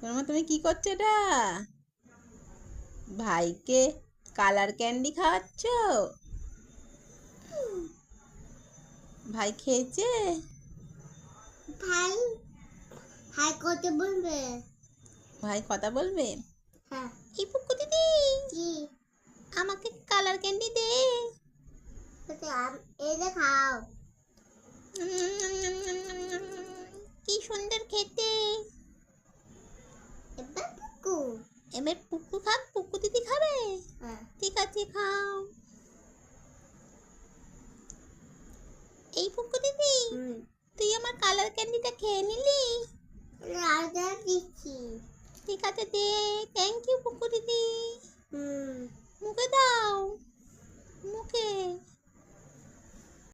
মামা তুমি কি করছো এটা? ভাইকে কালার ক্যান্ডি খাওয়াচ্ছ? ভাই খেয়েছে? ভাই ভাই কথা বলবে? ভাই কথা বলবে? হ্যাঁ। এই পুকু দিদি, কি? আমাকে কালার ক্যান্ডি দে। এই যে খাও। কি সুন্দর খেতে। এবার পুকু। এবার পুকু খাক, পুকু দিদি খাবে? হ্যাঁ। ঠিক আছে, খাও। এই পুকু দিদি, তুই আমার কালার ক্যান্ডিটা খেয়ে নিলি? রাজা দিচ্ছি। ঠিক আছে, দে। থ্যাংক ইউ পুকু দিদি। হুম। মুখে দাও, মুখে।